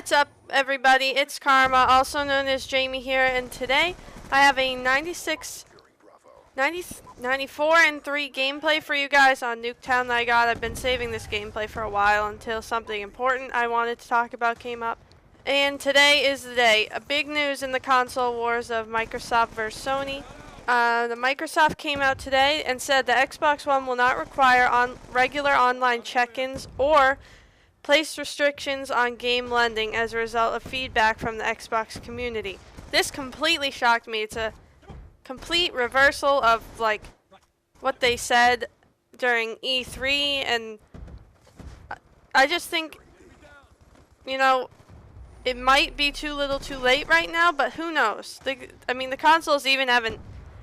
What's up, everybody? It's Karma, also known as Jamie here, and today I have a 94 and 3 gameplay for you guys on Nuketown that I got. I've been saving this gameplay for a while until something important I wanted to talk about came up. And today is the day. A big news in the console wars of Microsoft versus Sony. The Microsoft came out today and said the Xbox One will not require regular online check-ins or place restrictions on game lending as a result of feedback from the Xbox community. This completely shocked me. It's a complete reversal of like what they said during E3, and I just think, you know, it might be too little too late right now, but who knows? I mean, the consoles haven't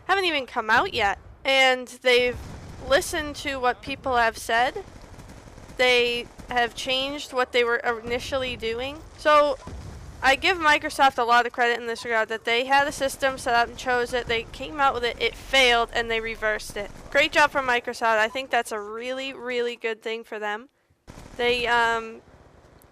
even come out yet, and they've listened to what people have said. They have changed what they were initially doing. So I give Microsoft a lot of credit in this regard, that they had a system set up and chose it. They came out with it, it failed, and they reversed it. Great job from Microsoft. I think that's a really, really good thing for them. They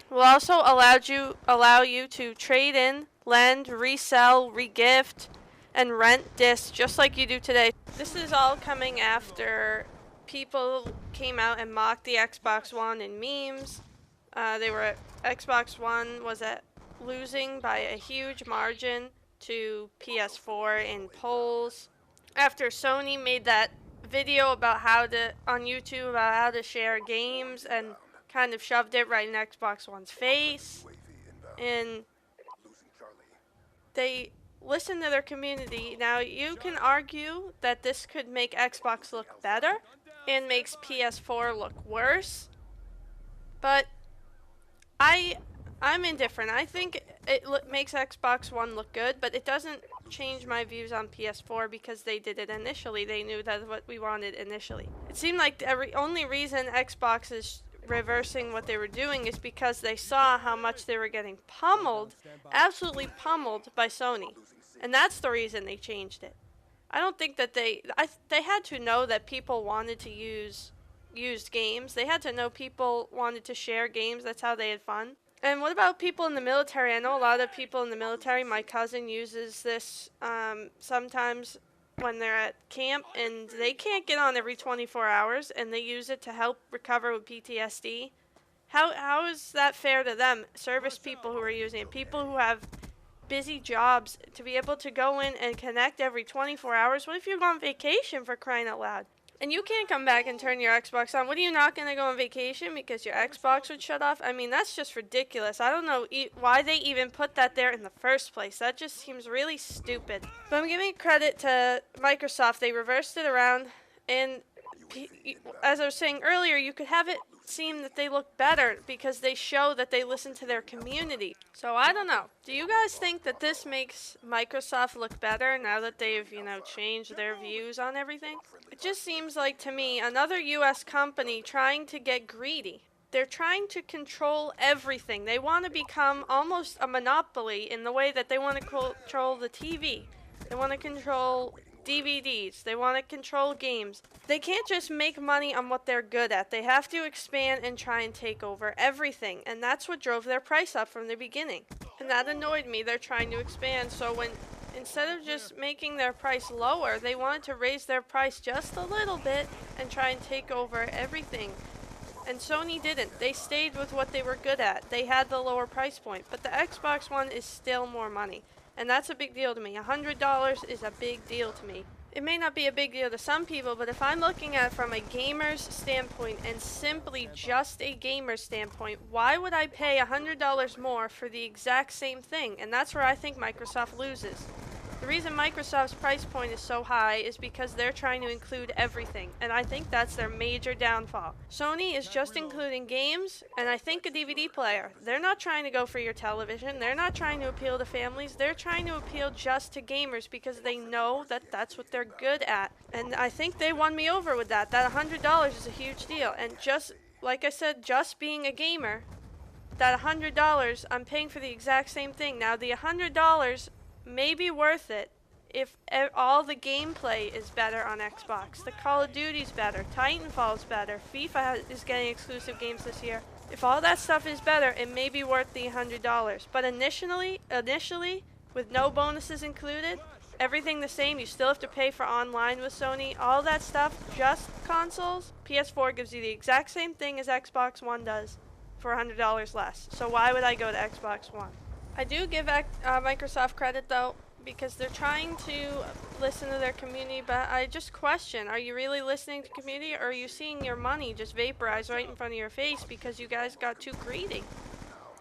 will also allow you to trade in, lend, resell, regift, and rent discs just like you do today. This is all coming after people came out and mocked the Xbox One in memes. Xbox One was losing by a huge margin to PS4 in polls. After Sony made that video about on YouTube about how to share games and kind of shoved it right in Xbox One's face. And they listen to their community. Now, you can argue that this could make Xbox look better and makes PS4 look worse, but I'm indifferent. I think it makes Xbox One look good, but it doesn't change my views on PS4 because they did it initially. They knew that's what we wanted initially. It seemed like the only reason Xbox is reversing what they were doing is because they saw how much they were getting pummeled, absolutely pummeled by Sony. And that's the reason they changed it. I don't think that they had to know that people wanted to use used games. They had to know people wanted to share games. That's how they had fun. And what about people in the military? I know a lot of people in the military. My cousin uses this sometimes when they're at camp, and they can't get on every 24 hours, and they use it to help recover with PTSD. How is that fair to them? Service people who are using it, people who have busy jobs, to be able to go in and connect every 24 hours. What if you go on vacation, for crying out loud? And you can't come back and turn your Xbox on. What, are you not going to go on vacation because your Xbox would shut off? I mean, that's just ridiculous. I don't know why they even put that there in the first place. That just seems really stupid. But I'm giving credit to Microsoft. They reversed it around, and as I was saying earlier, you could have it seem that they look better because they show that they listen to their community. So I don't know. Do you guys think that this makes Microsoft look better now that they've, changed their views on everything? It just seems like to me another US company trying to get greedy. They're trying to control everything. They want to become almost a monopoly in the way that they want to control the TV. They want to control DVDs. They want to control games. They can't just make money on what they're good at. They have to expand and try and take over everything. And that's what drove their price up from the beginning. And that annoyed me. They're trying to expand. So instead of just making their price lower, they wanted to raise their price just a little bit and try and take over everything. And Sony didn't. They stayed with what they were good at. They had the lower price point. But the Xbox One is still more money. And that's a big deal to me. $100 is a big deal to me. It may not be a big deal to some people, but if I'm looking at it from a gamer's standpoint and simply just a gamer's standpoint, why would I pay $100 more for the exact same thing? And that's where I think Microsoft loses. The reason Microsoft's price point is so high is because they're trying to include everything, and I think that's their major downfall. Sony is just including games, and I think a DVD player. They're not trying to go for your television. They're not trying to appeal to families. They're trying to appeal just to gamers because they know that that's what they're good at. And I think they won me over with that. That $100 is a huge deal. And just, like I said, just being a gamer, that $100, I'm paying for the exact same thing. Now, the $100 may be worth it if all the gameplay is better on Xbox. The Call of Duty's better, Titanfall's better, FIFA is getting exclusive games this year. If all that stuff is better, it may be worth the $100. But initially, with no bonuses included, everything the same, you still have to pay for online with Sony, all that stuff, just consoles, PS4 gives you the exact same thing as Xbox One does for $100 less. So why would I go to Xbox One? I do give Microsoft credit though, because they're trying to listen to their community, but I just question, are you really listening to community, or are you seeing your money just vaporize right in front of your face because you guys got too greedy?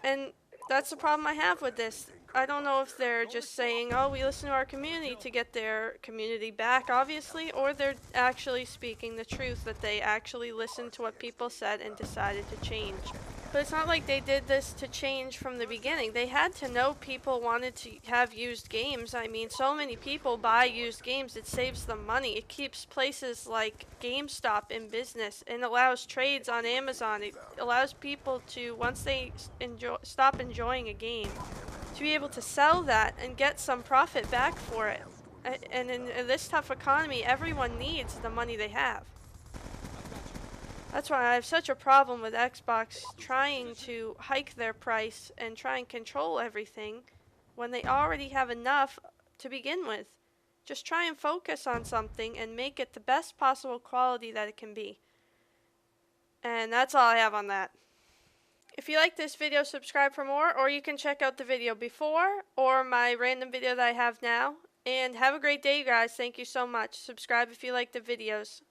And that's the problem I have with this. I don't know if they're just saying, oh, we listen to our community to get their community back, obviously, or they're actually speaking the truth, that they actually listened to what people said and decided to change. But it's not like they did this to change from the beginning. They had to know people wanted to have used games. I mean, so many people buy used games, it saves them money. It keeps places like GameStop in business and allows trades on Amazon. It allows people to, once they stop enjoying a game, to be able to sell that and get some profit back for it. And in this tough economy, everyone needs the money they have. That's why I have such a problem with Xbox trying to hike their price and try and control everything when they already have enough to begin with. Just try and focus on something and make it the best possible quality that it can be. And that's all I have on that. If you like this video, subscribe for more, or you can check out the video before or my random video that I have now. And have a great day, you guys. Thank you so much. Subscribe if you like the videos.